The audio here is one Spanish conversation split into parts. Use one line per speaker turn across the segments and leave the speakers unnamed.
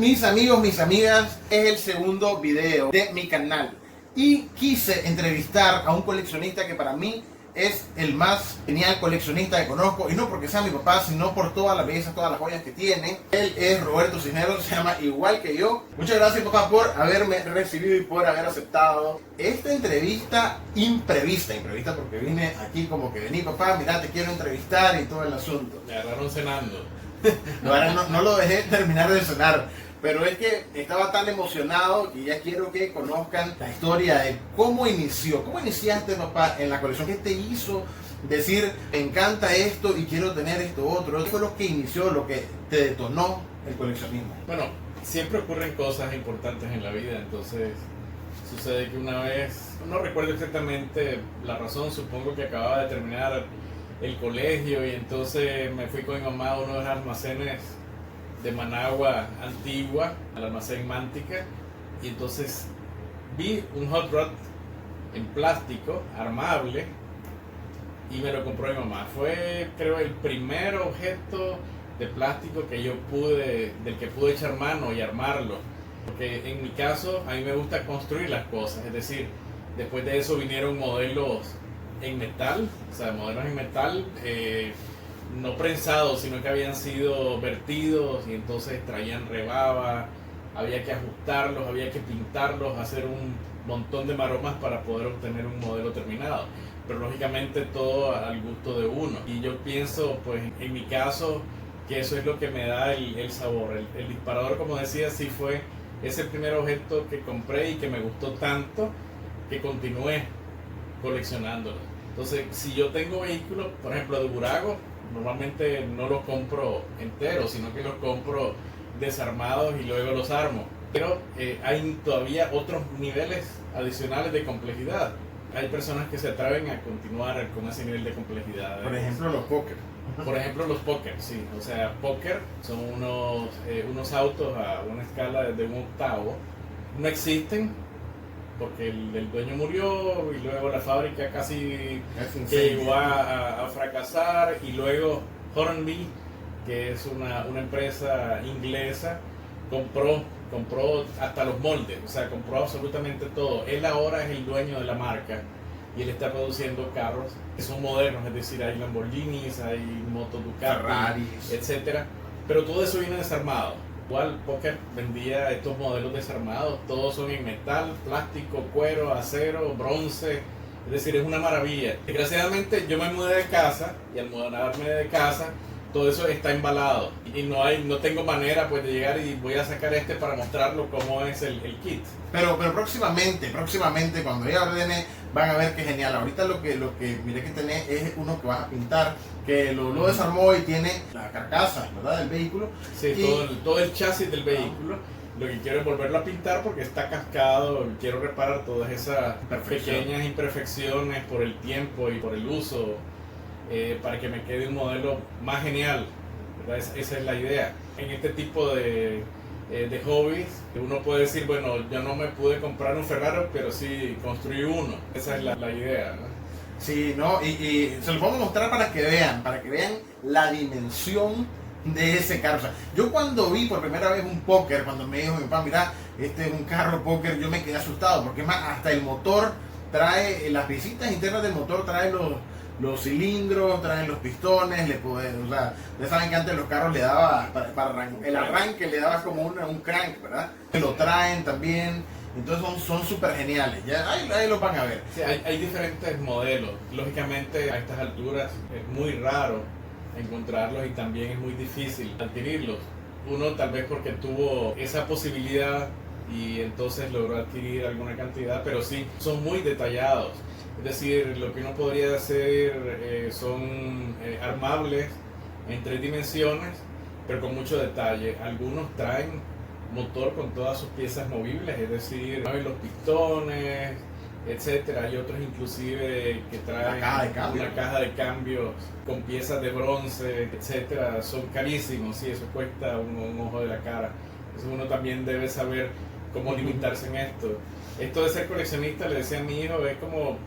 Mis amigos, mis amigas, es el segundo video de mi canal y quise entrevistar a un coleccionista que para mí es el más genial coleccionista que conozco, y no porque sea mi papá, sino por toda la belleza, todas las joyas que tiene. Él es Roberto Cisneros, se llama igual que yo. Muchas gracias, papá, por haberme recibido y por haber aceptado esta entrevista imprevista porque vine aquí como que vení, papá, mira, te quiero entrevistar y todo el asunto.
Me agarraron cenando.
No lo dejé terminar de cenar, pero es que estaba tan emocionado que ya quiero que conozcan la historia de cómo inició. ¿Cómo iniciaste, papá, en la colección? ¿Qué te hizo decir, me encanta esto y quiero tener esto otro? ¿Qué fue lo que inició, lo que te detonó el coleccionismo?
Bueno, siempre ocurren cosas importantes en la vida, entonces sucede que una vez, no recuerdo exactamente la razón, supongo que acababa de terminar el colegio y entonces me fui con mi mamá a uno de los almacenes de Managua antigua, al almacén Mántica, y entonces vi un hot rod en plástico armable y me lo compró mi mamá. Fue, creo, el primer objeto de plástico que del que pude echar mano y armarlo, porque en mi caso a mí me gusta construir las cosas, es decir, después de eso vinieron modelos en metal, o sea, modelos en metal, no prensados, sino que habían sido vertidos y entonces traían rebaba, había que ajustarlos, había que pintarlos, hacer un montón de maromas para poder obtener un modelo terminado, pero lógicamente todo al gusto de uno. Y yo pienso, pues en mi caso, que eso es lo que me da el sabor. El disparador, como decía, sí fue ese primer objeto que compré y que me gustó tanto que continué coleccionándolo. Entonces, si yo tengo vehículos, por ejemplo, de Burago, normalmente no los compro enteros, sino que los compro desarmados y luego los armo. Pero hay todavía otros niveles adicionales de complejidad. Hay personas que se atreven a continuar con ese nivel de complejidad.
Por ejemplo, los póker.
Por ejemplo, los póker, sí. O sea, póker son unos autos a una escala de un octavo. No existen porque el dueño murió y luego la fábrica casi que llegó a fracasar, y luego Hornby, que es una empresa inglesa, compró hasta los moldes, o sea, compró absolutamente todo. Él ahora es el dueño de la marca y él está produciendo carros que son modernos, es decir, hay Lamborghinis, hay motos Ducati,
Ferraris,
etcétera, pero todo eso viene desarmado. Igual Póker vendía estos modelos desarmados, todos son en metal, plástico, cuero, acero, bronce, es decir, es una maravilla. Desgraciadamente yo me mudé de casa y al mudarme de casa todo eso está embalado y no tengo manera, pues, de llegar y voy a sacar para mostrarlo cómo es el kit.
Pero próximamente cuando ella ordene van a ver qué genial. Ahorita lo que miré que tenés es uno que vas a pintar, que lo desarmó y tiene la carcasa, ¿verdad?, del vehículo.
Sí, todo el chasis del vehículo. Lo que quiero es volverlo a pintar porque está cascado. Quiero reparar todas esas pequeñas imperfecciones por el tiempo y por el uso, para que me quede un modelo más genial, ¿verdad? Esa es la idea. En este tipo de hobbies, uno puede decir, bueno, yo no me pude comprar un Ferrari, pero sí construí uno. Esa es la idea, ¿no?
Sí, ¿no? Y se los vamos a mostrar para que vean la dimensión de ese carro. O sea, yo cuando vi por primera vez un póker, cuando me dijo mi papá, mira, este es un carro póker, yo me quedé asustado, porque es más, hasta el motor trae, las piecitas internas del motor trae los cilindros, traen los pistones, o sea, ya saben que antes los carros le daba, para el arranque le daba como un crank, ¿verdad? Lo traen también, entonces son súper geniales, ya ahí lo van a ver.
Sí, hay diferentes modelos. Lógicamente a estas alturas es muy raro encontrarlos y también es muy difícil adquirirlos. Uno tal vez porque tuvo esa posibilidad y entonces logró adquirir alguna cantidad, pero sí, son muy detallados. Es decir, lo que uno podría hacer son armables en 3 dimensiones, pero con mucho detalle. Algunos traen motor con todas sus piezas movibles, es decir, los pistones, etcétera. Hay otros inclusive que traen una caja de cambios con piezas de bronce, etcétera. Son carísimos y eso cuesta un ojo de la cara. Entonces uno también debe saber cómo limitarse en esto. Esto de ser coleccionista, le decía a mi hijo, es como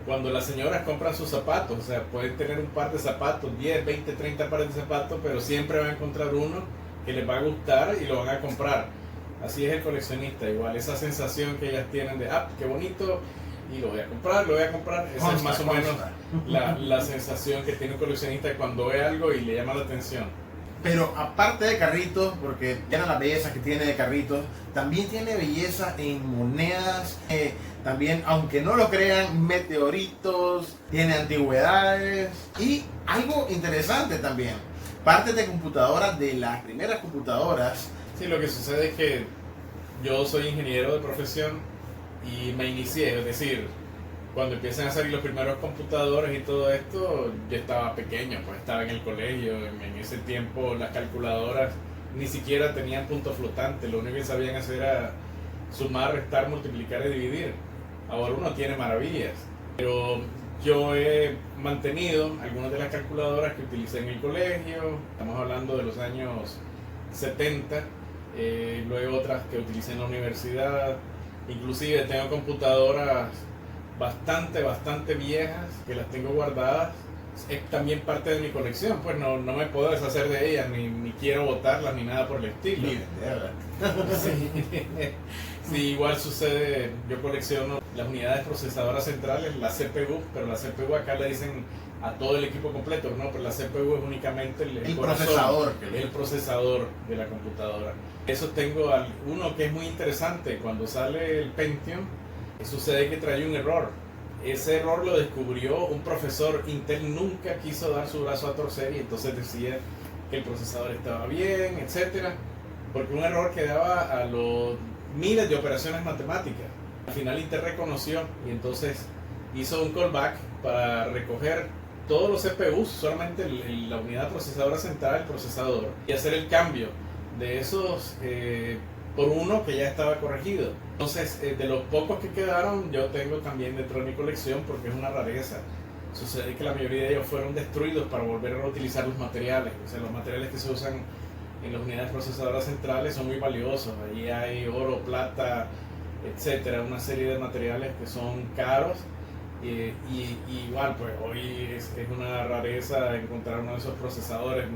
cuando las señoras compran sus zapatos. O sea, pueden tener un par de zapatos, 10, 20, 30 pares de zapatos, pero siempre van a encontrar uno que les va a gustar y lo van a comprar. Así es el coleccionista, igual, esa sensación que ellas tienen de, ah, qué bonito, y lo voy a comprar, lo voy a comprar. Esa es más o menos la sensación que tiene un coleccionista cuando ve algo y le llama la atención.
Pero aparte de carritos, porque tiene las bellezas que tiene de carritos, también tiene belleza en monedas, también, aunque no lo crean, meteoritos, tiene antigüedades y algo interesante también, partes de computadoras, de las primeras computadoras.
Sí, lo que sucede es que yo soy ingeniero de profesión y me inicié, es decir, cuando empiezan a salir los primeros computadores y todo esto, yo estaba pequeño, pues estaba en el colegio. En ese tiempo las calculadoras ni siquiera tenían punto flotante, lo único que sabían hacer era sumar, restar, multiplicar y dividir. Ahora uno tiene maravillas, pero yo he mantenido algunas de las calculadoras que utilicé en el colegio, estamos hablando de los años 70, luego otras que utilicé en la universidad, inclusive tengo computadoras bastante viejas que las tengo guardadas, es también parte de mi colección, pues no me puedo deshacer de ellas, ni quiero botarlas ni nada por el estilo. Sí, igual sucede, yo colecciono las unidades procesadoras centrales, la CPU, pero la CPU acá le dicen a todo el equipo completo, no, pero la CPU es únicamente el
procesador,
el procesador de la computadora. Eso tengo uno que es muy interesante, cuando sale el Pentium, sucede que trae un error. Ese error lo descubrió un profesor. Intel nunca quiso dar su brazo a torcer y entonces decía que el procesador estaba bien, etcétera, porque un error que daba a los miles de operaciones matemáticas. Al final Intel reconoció y entonces hizo un callback para recoger todos los CPUs, solamente la unidad procesadora central, el procesador, y hacer el cambio de esos por uno que ya estaba corregido. Entonces, de los pocos que quedaron, yo tengo también dentro de mi colección porque es una rareza. Sucede que la mayoría de ellos fueron destruidos para volver a utilizar los materiales. O sea, los materiales que se usan en las unidades procesadoras centrales son muy valiosos. Allí hay oro, plata, etcétera, una serie de materiales que son caros. Y igual, pues hoy es una rareza encontrar uno de esos procesadores.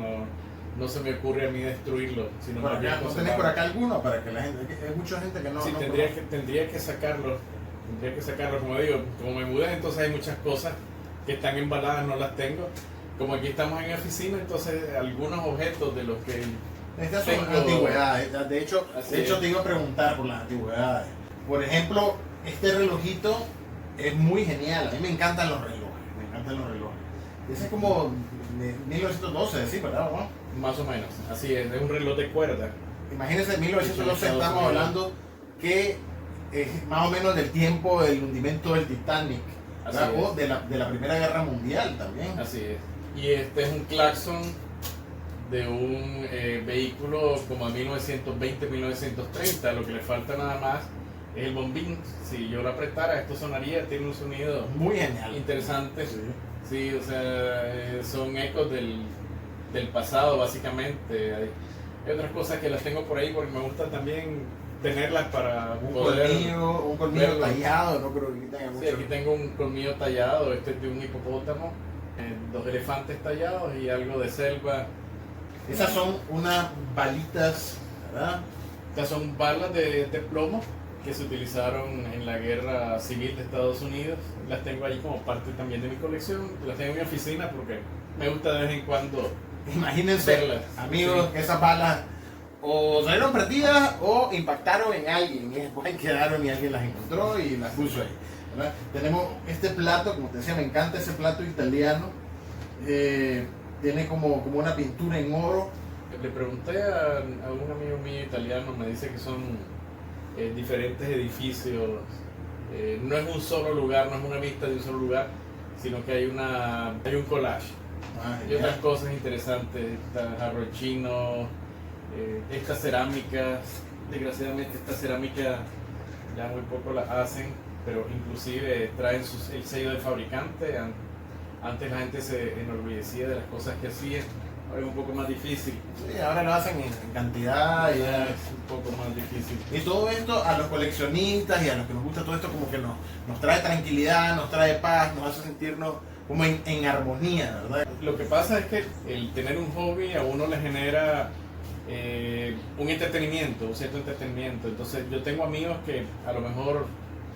No se me ocurre a mí destruirlo, sino
por acá, ¿no tenés por acá alguno? Para que la gente, hay mucha gente que no.
Sí,
no
tendría que sacarlo, como digo, como me mudé, entonces hay muchas cosas que están embaladas, no las tengo. Como aquí estamos en mi oficina, entonces algunos objetos de los que
estas son antigüedades. De hecho te iba a preguntar por las antigüedades. Por ejemplo, este relojito es muy genial. A mí me encantan los relojes. Ese es como de 1912, ¿sí, verdad? ¿No?
Más o menos, así es un reloj de cuerda.
Imagínense, en 1912 estamos hablando que es más o menos del tiempo del hundimiento del Titanic, o de la Primera Guerra Mundial también.
Así es. Y este es un claxon de un vehículo como a 1920-1930, lo que le falta nada más es el bombín. Si yo lo apretara, esto sonaría, tiene un sonido
muy genial,
interesante. Sí, o sea, son ecos del pasado básicamente. Hay otras cosas que las tengo por ahí porque me gusta también tenerlas para
un
poder
colmillo tallado, no creo que tenga mucho.
Sí, aquí tengo un colmillo tallado, este es de un hipopótamo, 2 elefantes tallados y algo de selva.
Esas son unas balitas, ¿verdad?
Estas son balas de plomo que se utilizaron en la guerra civil de Estados Unidos. Las tengo ahí como parte también de mi colección. Las tengo en mi oficina porque me gusta de vez en cuando.
Imagínense, verlas, amigos, sí, que esas balas o salieron perdidas o impactaron en alguien y después quedaron y alguien las encontró y las puso ahí, ¿verdad? Tenemos este plato, como te decía, me encanta ese plato italiano. Tiene como una pintura en oro.
Le pregunté a un amigo mío italiano, me dice que son diferentes edificios. No es un solo lugar, no es una vista de un solo lugar, sino que hay un collage. Y otras cosas interesantes, jarro chino, estas cerámicas. Desgraciadamente esta cerámica ya muy poco las hacen, pero inclusive traen el sello del fabricante. Antes la gente se enorgullecía de las cosas que hacían, ahora es un poco más difícil.
Sí, ahora lo hacen en cantidad y
ya es un poco más difícil.
Y todo esto a los coleccionistas y a los que nos gusta todo esto como que nos trae tranquilidad, nos trae paz, nos hace sentirnos como en armonía, ¿verdad?
Lo que pasa es que el tener un hobby a uno le genera un entretenimiento, un cierto entretenimiento. Entonces yo tengo amigos que a lo mejor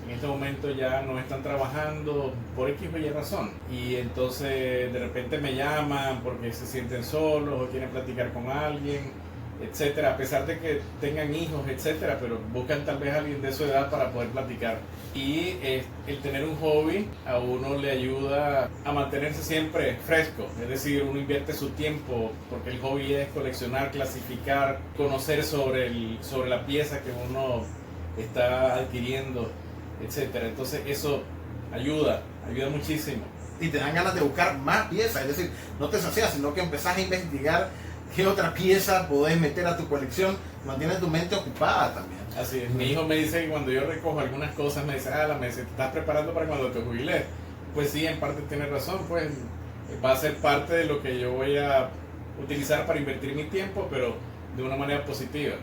en este momento ya no están trabajando por X o Y razón, y entonces de repente me llaman porque se sienten solos o quieren platicar con alguien, etcétera, a pesar de que tengan hijos, etcétera, pero buscan tal vez a alguien de su edad para poder platicar. Y el tener un hobby a uno le ayuda a mantenerse siempre fresco, es decir, uno invierte su tiempo, porque el hobby es coleccionar, clasificar, conocer sobre la pieza que uno está adquiriendo, etcétera. Entonces eso ayuda muchísimo.
Y te dan ganas de buscar más piezas, es decir, no te sacias, sino que empezás a investigar qué otra pieza podés meter a tu colección, mantiene tu mente ocupada también.
Así es. Mi hijo me dice que cuando yo recojo algunas cosas, me dice, me dice, ¿te estás preparando para cuando te jubiles? Pues sí, en parte tiene razón, pues va a ser parte de lo que yo voy a utilizar para invertir mi tiempo, pero de una manera positiva.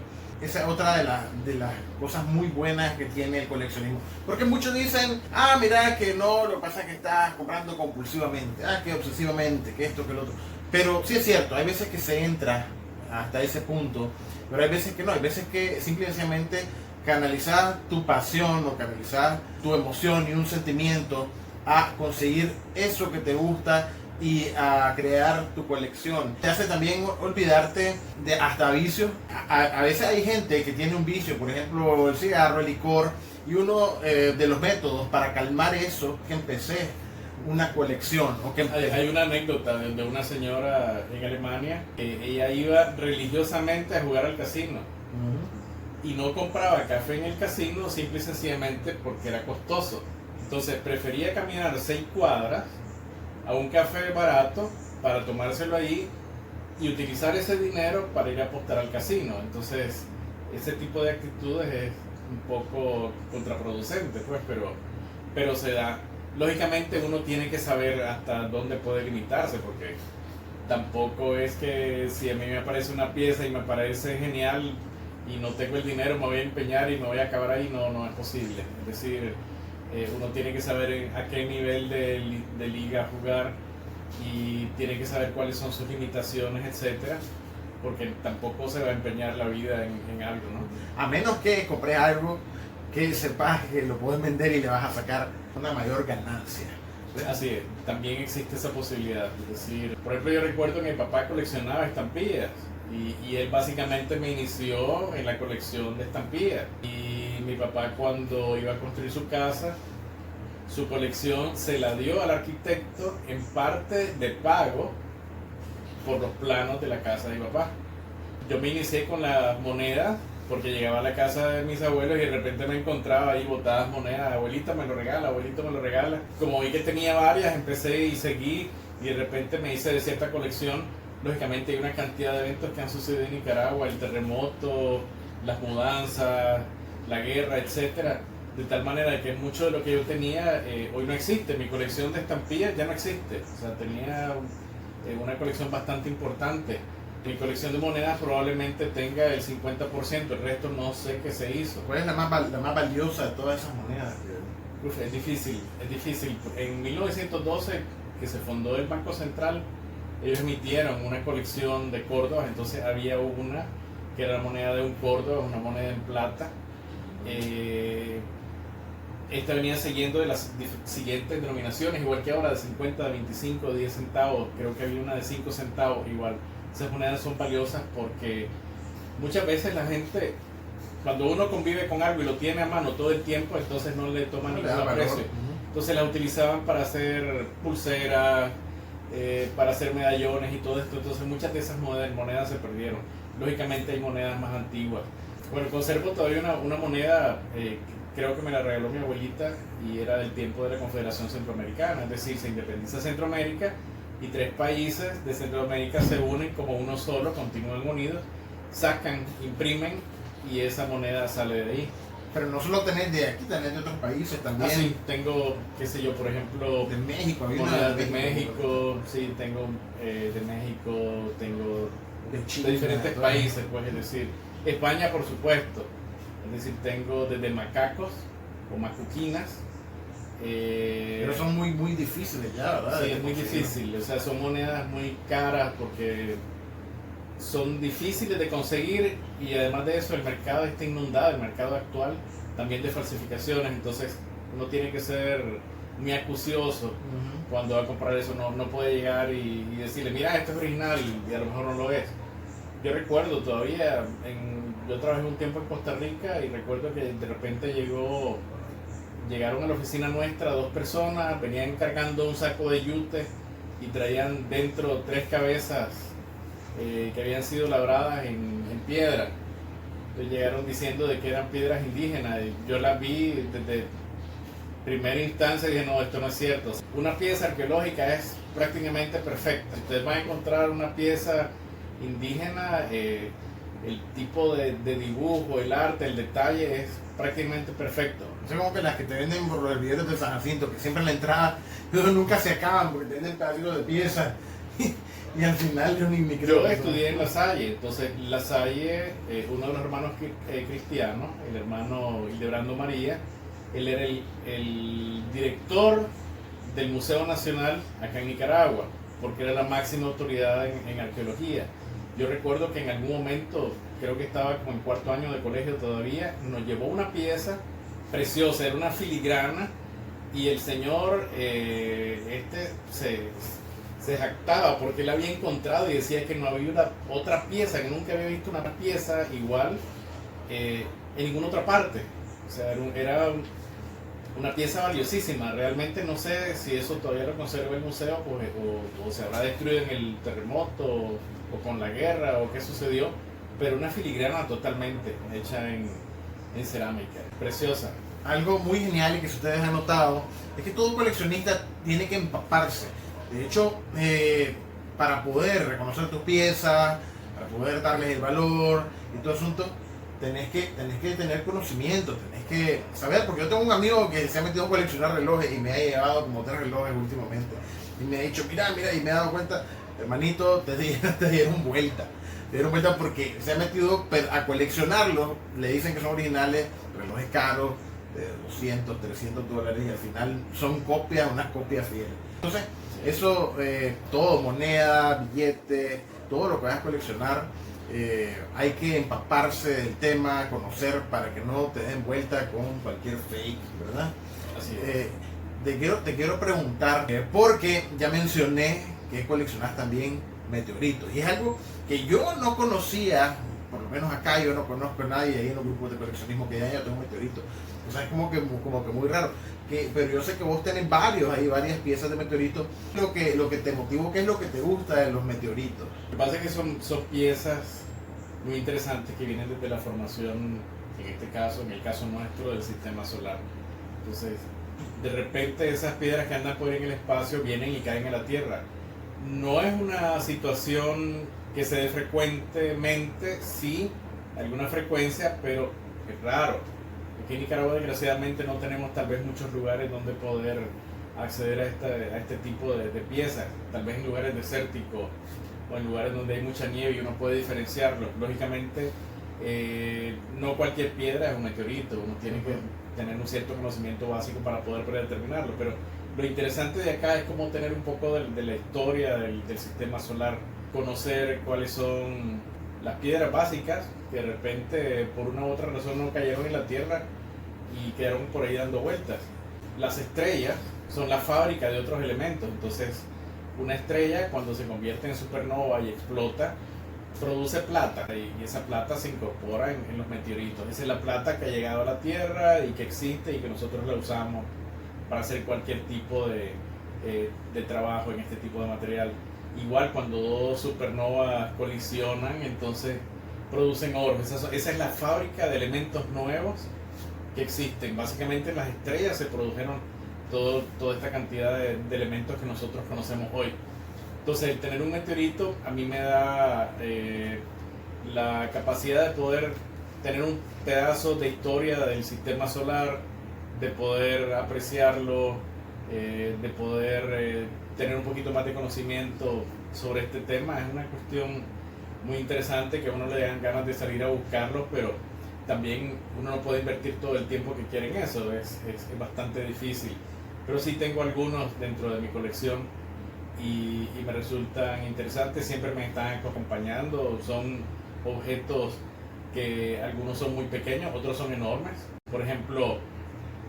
Esa es otra de las cosas muy buenas que tiene el coleccionismo. Porque muchos dicen, mira que no, lo que pasa es que estás comprando compulsivamente, que obsesivamente, que esto, que lo otro. Pero sí es cierto, hay veces que se entra hasta ese punto, pero hay veces que no, hay veces que simplemente canalizar tu pasión o canalizar tu emoción y un sentimiento a conseguir eso que te gusta y a crear tu colección. Te hace también olvidarte de hasta vicios. A veces hay gente que tiene un vicio, por ejemplo el cigarro, el licor, y uno de los métodos para calmar eso que empecé una colección.
Hay una anécdota de una señora en Alemania que ella iba religiosamente a jugar al casino. Y no compraba café en el casino simple y sencillamente porque era costoso. Entonces prefería caminar 6 cuadras a un café barato para tomárselo ahí y utilizar ese dinero para ir a apostar al casino. Entonces ese tipo de actitudes es un poco contraproducente, pues, pero se da. Lógicamente uno tiene que saber hasta dónde puede limitarse, porque tampoco es que si a mí me aparece una pieza y me parece genial y no tengo el dinero, me voy a empeñar y me voy a acabar ahí. No es posible. Es decir, uno tiene que saber a qué nivel de liga jugar y tiene que saber cuáles son sus limitaciones, etcétera, porque tampoco se va a empeñar la vida en algo, ¿no?
A menos que compres algo que sepas que lo puedes vender y le vas a sacar una mayor ganancia.
Así es, también existe esa posibilidad. Es decir, por ejemplo, yo recuerdo que mi papá coleccionaba estampillas y él básicamente me inició en la colección de estampillas. Y mi papá, cuando iba a construir su casa, su colección se la dio al arquitecto en parte de pago por los planos de la casa de mi papá. Yo me inicié con las monedas porque llegaba a la casa de mis abuelos y de repente me encontraba ahí botadas monedas, abuelita me lo regala, abuelito me lo regala. Como vi que tenía varias, empecé y seguí, y de repente me hice de cierta colección. Lógicamente hay una cantidad de eventos que han sucedido en Nicaragua, el terremoto, las mudanzas, la guerra, etcétera, de tal manera que mucho de lo que yo tenía hoy no existe. Mi colección de estampillas ya no existe. O sea, tenía una colección bastante importante. Mi colección de monedas probablemente tenga el 50%, el resto no sé qué se hizo.
¿Cuál es la más valiosa de todas esas monedas?
Es difícil. En 1912, que se fundó el Banco Central, ellos emitieron una colección de córdobas. Entonces había una que era la moneda de un córdoba, una moneda en plata. Esta venía siguiendo de las siguientes denominaciones, igual que ahora, de 50, de 25, de 10 centavos. Creo que había una de 5 centavos igual. Esas monedas son valiosas porque muchas veces la gente, cuando uno convive con algo y lo tiene a mano todo el tiempo, entonces no le toma ningún aprecio. Entonces las utilizaban para hacer pulseras, para hacer medallones y todo esto. Entonces muchas de esas monedas se perdieron. Lógicamente hay monedas más antiguas. Bueno, conservo todavía una moneda, creo que me la regaló mi abuelita, y era del tiempo de la Confederación Centroamericana. Es decir, se independiza Centroamérica y 3 países de Centroamérica se unen como uno solo, continúan unidos, sacan, imprimen, y esa moneda sale de ahí.
Pero no solo tenés de aquí, tenés de otros países también.
Sí, tengo, qué sé yo, por ejemplo,
de México,
monedas de México, sí, tengo de México, tengo
de Chile,
de diferentes países, pues, es decir, España, por supuesto, es decir, tengo desde macacos o macuquinas.
Pero son muy difíciles ya, ¿verdad?
Sí, es muy difícil, o sea, son monedas muy caras porque son difíciles de conseguir y además de eso el mercado está inundado, el mercado actual también de falsificaciones, entonces uno tiene que ser muy acucioso cuando va a comprar eso, no puede llegar y decirle, mira, esto es original y a lo mejor no lo es. Yo recuerdo todavía, yo trabajé un tiempo en Costa Rica y recuerdo que de repente llegaron a la oficina nuestra 2 personas, venían cargando un saco de yute y traían dentro 3 cabezas que habían sido labradas en piedra. Entonces llegaron diciendo de que eran piedras indígenas y yo las vi desde primera instancia y dije, no, esto no es cierto. Una pieza arqueológica es prácticamente perfecta. Si ustedes van a encontrar una pieza indígena, el tipo de dibujo, el arte, el detalle es prácticamente perfecto.
Es como que las que te venden por los billetes de San Jacinto, que siempre en la entrada nunca se acaban porque te venden pedacitos de piezas y al final yo ni creo.
Yo estudié en La Salle, entonces La Salle, uno de los hermanos cristianos, el hermano Hildebrando María, él era el director del Museo Nacional acá en Nicaragua, porque era la máxima autoridad en arqueología. Yo recuerdo que en algún momento, creo que estaba como en 4º año de colegio todavía, nos llevó una pieza preciosa, era una filigrana, y el señor se jactaba porque él había encontrado y decía que no había otra pieza, que nunca había visto una pieza igual en ninguna otra parte. O sea, era una pieza valiosísima. Realmente no sé si eso todavía lo conserva el museo pues, o se habrá destruido en el terremoto o con la guerra o qué sucedió, pero una filigrana totalmente hecha en cerámica, preciosa.
Algo muy genial y que si ustedes han notado es que todo coleccionista tiene que empaparse. De hecho, para poder reconocer tus piezas, para poder darles el valor y todo asunto, tenés que tener conocimiento, tenés que saber, porque yo tengo un amigo que se ha metido a coleccionar relojes y me ha llevado como 3 relojes últimamente y me ha dicho, mira, y me he dado cuenta, hermanito, te dieron vuelta porque se ha metido a coleccionarlos, le dicen que son originales, relojes caros, de 200, 300 dólares y al final son copias, unas copias fieles. Entonces, eso, todo, moneda, billete, todo lo que vayas a coleccionar, hay que empaparse del tema, conocer para que no te den vuelta con cualquier fake, ¿verdad?
Así es.
Te quiero preguntar, porque ya mencioné que coleccionas también meteoritos, y es algo que yo no conocía, por lo menos acá yo no conozco a nadie ahí en los grupos de coleccionismo que ya tengo meteoritos. O sea, es como que muy raro. Pero yo sé que vos tenés varias piezas de meteoritos. Lo que te motiva, ¿qué es lo que te gusta de los meteoritos?
Lo que pasa es que son piezas muy interesantes que vienen desde la formación, en el caso nuestro, del sistema solar. Entonces, de repente esas piedras que andan por ahí en el espacio vienen y caen a la Tierra. No es una situación que se dé frecuentemente, sí, alguna frecuencia, pero es raro. Aquí en Nicaragua desgraciadamente no tenemos tal vez muchos lugares donde poder acceder a este tipo de piezas, tal vez en lugares desérticos o en lugares donde hay mucha nieve y uno puede diferenciarlos. Lógicamente no cualquier piedra es un meteorito, uno tiene que tener un cierto conocimiento básico para poder predeterminarlo, pero lo interesante de acá es como tener un poco de la historia del sistema solar, conocer cuáles son las piedras básicas que de repente por una u otra razón no cayeron en la Tierra y quedaron por ahí dando vueltas. Las estrellas son la fábrica de otros elementos, entonces una estrella cuando se convierte en supernova y explota produce plata y esa plata se incorpora en los meteoritos. Esa es la plata que ha llegado a la Tierra y que existe y que nosotros la usamos para hacer cualquier tipo de trabajo en este tipo de material. Igual cuando 2 supernovas colisionan, entonces producen oro. Esa es la fábrica de elementos nuevos que existen. Básicamente en las estrellas se produjeron toda esta cantidad de elementos que nosotros conocemos hoy. Entonces el tener un meteorito a mí me da la capacidad de poder tener un pedazo de historia del sistema solar, de poder apreciarlo, de poder tener un poquito más de conocimiento sobre este tema. Es una cuestión muy interesante que a uno le dan ganas de salir a buscarlo, pero también uno no puede invertir todo el tiempo que quiere en eso, es bastante difícil. Pero sí tengo algunos dentro de mi colección y me resultan interesantes, siempre me están acompañando, son objetos que algunos son muy pequeños, otros son enormes. Por ejemplo,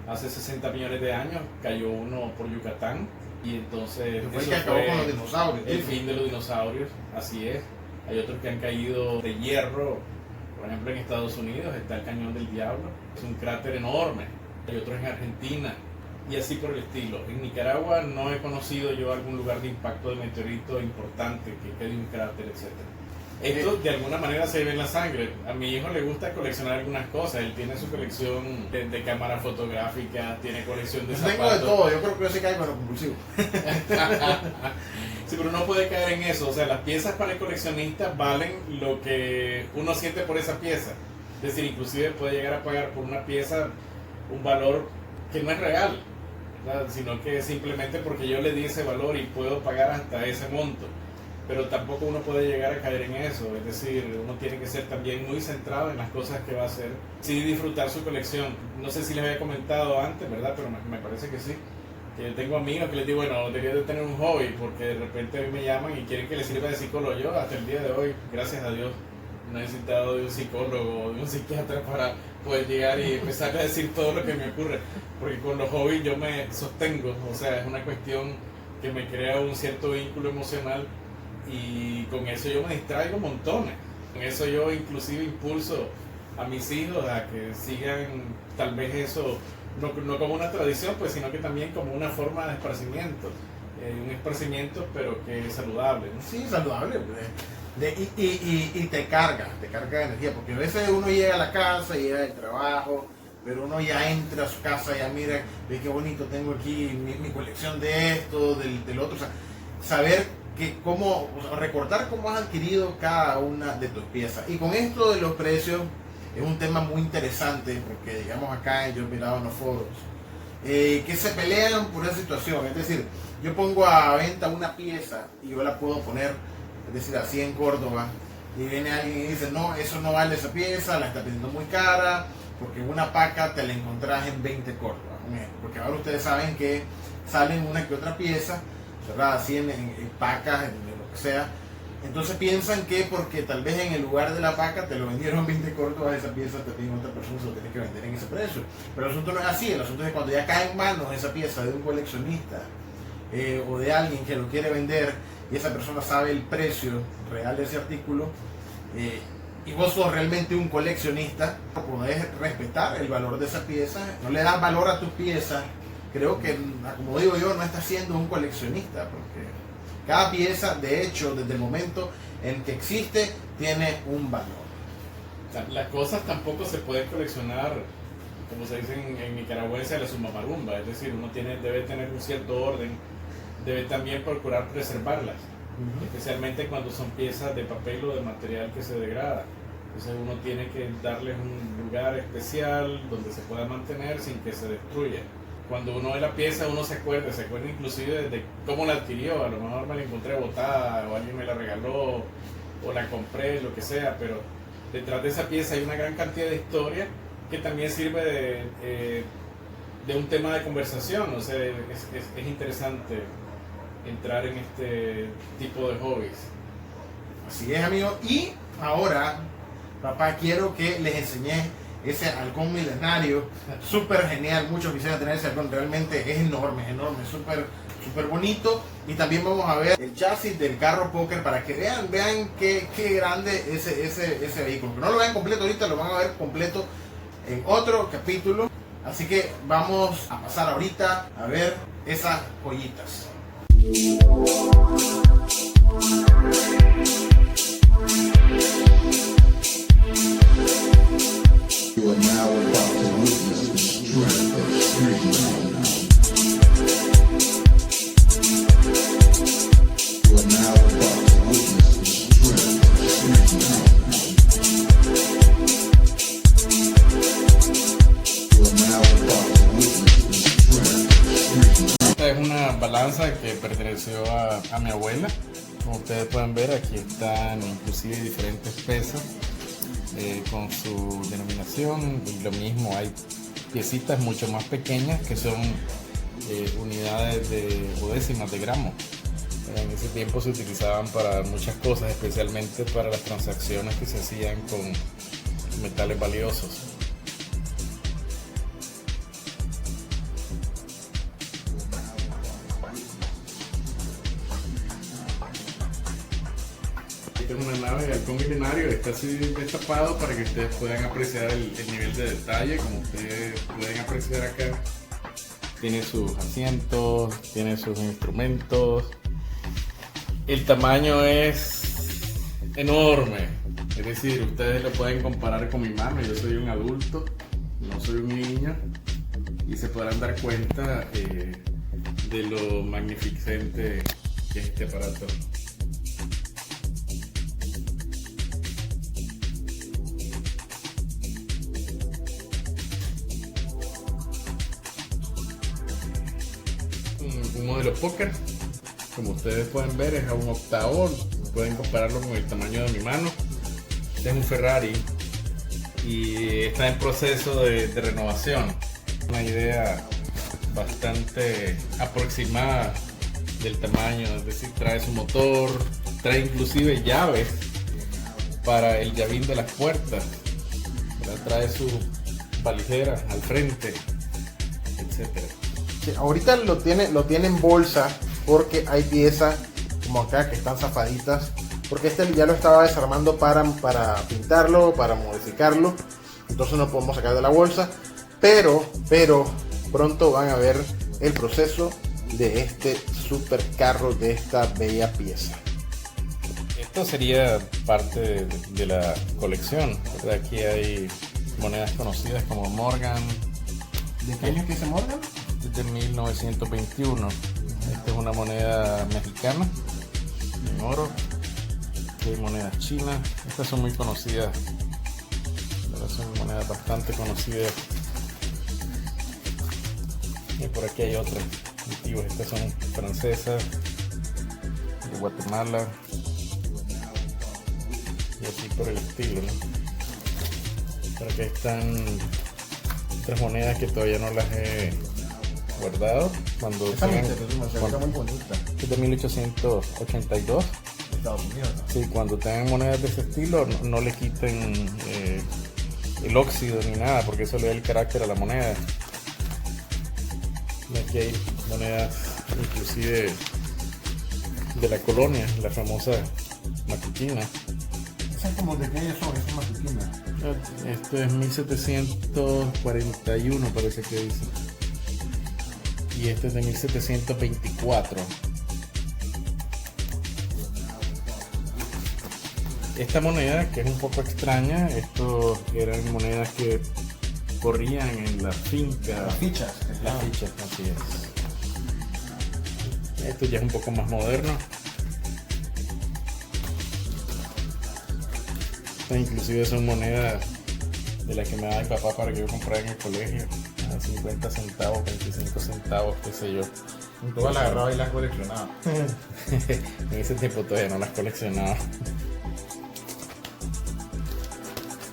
hace 60 millones de años cayó uno por Yucatán y entonces
Fue el que acabó con los dinosaurios.
el fin de los dinosaurios, así es. Hay otros que han caído de hierro, por ejemplo en Estados Unidos está el Cañón del Diablo, es un cráter enorme. Hay otros en Argentina y así por el estilo. En Nicaragua no he conocido yo algún lugar de impacto de meteorito importante que quede un cráter, etc. Esto de alguna manera se ve en la sangre. A mi hijo le gusta coleccionar algunas cosas. Él tiene su colección de cámaras fotográficas, tiene colección de zapatos.
Tengo de todo, yo creo que yo se cae con lo compulsivo.
Sí, pero uno puede caer en eso. O sea, las piezas para el coleccionista valen lo que uno siente por esa pieza. Es decir, inclusive puede llegar a pagar por una pieza un valor que no es real, ¿verdad? Sino que simplemente porque yo le di ese valor y puedo pagar hasta ese monto. Pero tampoco uno puede llegar a caer en eso, es decir, uno tiene que ser también muy centrado en las cosas que va a hacer, sí disfrutar su colección. No sé si les había comentado antes, ¿verdad? Pero me parece que sí, que yo tengo amigos que les digo, bueno, debería de tener un hobby, porque de repente a mí me llaman y quieren que les sirva de psicólogo. Yo hasta el día de hoy, gracias a Dios, no he necesitado de un psicólogo o de un psiquiatra para poder llegar y empezar a decir todo lo que me ocurre, porque con los hobbies yo me sostengo, o sea, es una cuestión que me crea un cierto vínculo emocional. Y con eso yo me distraigo montones. Con eso yo inclusive impulso a mis hijos a que sigan tal vez eso, no como una tradición, pues, sino que también como una forma de esparcimiento. Un esparcimiento pero que es saludable, ¿no?
Sí, saludable. Y te carga de energía, porque a veces uno llega a la casa, llega del trabajo, pero uno ya entra a su casa, ya mira, ve qué bonito tengo aquí mi colección de esto, del otro. O sea, saber recordar cómo has adquirido cada una de tus piezas. Y con esto de los precios es un tema muy interesante, porque digamos acá yo he mirado en los foros que se pelean por esa situación. Es decir, yo pongo a venta una pieza y yo la puedo poner, es decir, así en Córdoba, y viene alguien y dice, no, eso no vale esa pieza, la está pidiendo muy cara, porque una paca te la encontrás en 20 Córdoba, porque ahora ustedes saben que salen una que otra pieza cerrada así en pacas, en lo que sea. Entonces piensan que porque tal vez en el lugar de la paca te lo vendieron 20 Córdobas, esa pieza te piden otra persona, se lo tiene que vender en ese precio. Pero el asunto no es así, el asunto es que cuando ya cae en manos esa pieza de un coleccionista o de alguien que lo quiere vender y esa persona sabe el precio real de ese artículo, y vos sos realmente un coleccionista, podés respetar el valor de esa pieza, no le das valor a tus piezas. Creo que, como digo yo, no estás siendo un coleccionista, porque cada pieza, de hecho, desde el momento en que existe, tiene un valor.
Las cosas tampoco se pueden coleccionar, como se dice en nicaragüense, a la suma marumba, es decir, uno debe tener un cierto orden, debe también procurar preservarlas, especialmente cuando son piezas de papel o de material que se degrada. Entonces uno tiene que darles un lugar especial donde se pueda mantener sin que se destruya. Cuando uno ve la pieza, uno se acuerda inclusive de cómo la adquirió. A lo mejor me la encontré botada, o alguien me la regaló, o la compré, lo que sea, pero detrás de esa pieza hay una gran cantidad de historia que también sirve de un tema de conversación. O sea, es interesante entrar en este tipo de hobbies.
Así es, amigo. Y ahora, papá, quiero que les enseñé ese halcón milenario, súper genial. Muchos quisieran tener ese halcón, realmente es enorme, súper bonito. Y también vamos a ver el chasis del carro póker para que vean qué grande ese vehículo. Que no lo vean completo ahorita, lo van a ver completo en otro capítulo. Así que vamos a pasar ahorita a ver esas joyitas.
You are now about to witness the strength of Street Mountain. You are now about to witness the strength of Street Mountain. You are now about to witness the strength of Street Mountain.
Esta es una balanza que perteneció a mi abuela. Como ustedes pueden ver, aquí están inclusive diferentes pesas. Con su denominación, y lo mismo hay piecitas mucho más pequeñas que son unidades o décimas de gramo. En ese tiempo se utilizaban para muchas cosas, especialmente para las transacciones que se hacían con metales valiosos. Esta es una nave de halcón milenario, está así destapado para que ustedes puedan apreciar el nivel de detalle, como ustedes pueden apreciar acá. Tiene sus asientos, tiene sus instrumentos. El tamaño es enorme, es decir, ustedes lo pueden comparar con mi mano. Yo soy un adulto, no soy un niño, y se podrán dar cuenta de lo magnificente que es este aparato. Un modelo póker, como ustedes pueden ver, es a un octavo. Pueden compararlo con el tamaño de mi mano. Este es un Ferrari y está en proceso de renovación. Una idea bastante aproximada del tamaño, es decir, trae su motor, trae inclusive llaves para el llavín de las puertas, ¿verdad? Trae su valijera al frente, etcétera.
Sí, ahorita lo tiene en bolsa porque hay piezas como acá que están zafaditas, porque este ya lo estaba desarmando para pintarlo, para modificarlo, entonces no podemos sacar de la bolsa, pero pronto van a ver el proceso de este super carro, de esta bella pieza.
Esto sería parte de la colección, ¿verdad? Aquí hay monedas conocidas como Morgan.
¿De qué año es que se Morgan?
De 1921. Esta es una moneda mexicana en oro. Aquí hay monedas chinas. Estas son muy conocidas. Son monedas bastante conocidas. Y por aquí hay otras antiguas. Estas son francesas, de Guatemala y así por el estilo, ¿no? Por aquí están otras monedas que todavía no las he guardado. Cuando
Esa
tengan,
está muy bonita.
es de 1882.
Estados Unidos.
Sí, cuando tengan monedas de ese estilo, no le quiten el óxido ni nada, porque eso le da el carácter a la moneda. Y aquí hay monedas inclusive de la colonia, la famosa matutina.
¿Esas como de qué año son? Esas matutinas.
Esto es 1741, parece que dice. Y este es de 1724. Esta moneda, que es un poco extraña, estos eran monedas que corrían en la finca.
Las fichas.
Las fichas, así es. Esto ya es un poco más moderno. Estas inclusive son monedas de las que me da mi papá para que yo comprara en el colegio. A 50 centavos, 25 centavos, qué sé yo.
Todas las agarraba y las coleccionaba.
En ese tiempo todavía no las coleccionaba.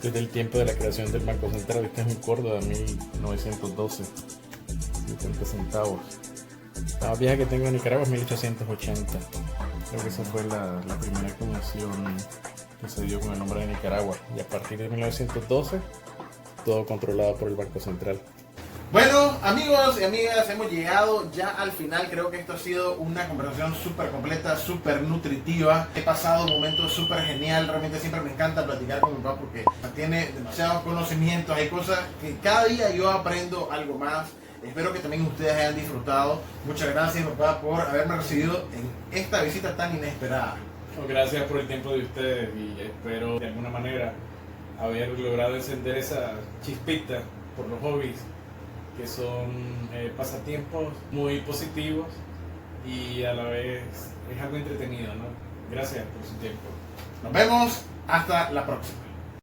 Desde el tiempo de la creación del Banco Central. Este es un Córdoba 1912, 50 centavos. La más vieja que tengo en Nicaragua es 1880. Creo que esa fue la primera convención que se dio con el nombre de Nicaragua. Y a partir de 1912, todo controlado por el Banco Central.
Bueno, amigos y amigas, hemos llegado ya al final. Creo que esto ha sido una conversación súper completa, súper nutritiva. He pasado momentos súper genial. Realmente siempre me encanta platicar con mi papá porque tiene demasiados conocimientos. Hay cosas que cada día yo aprendo algo más. Espero que también ustedes hayan disfrutado. Muchas gracias, papá, por haberme recibido en esta visita tan inesperada.
Gracias por el tiempo de ustedes y espero de alguna manera haber logrado encender esa chispita por los hobbies, que son pasatiempos muy positivos y a la vez es algo entretenido, ¿no? Gracias por su tiempo.
Nos vemos hasta la próxima.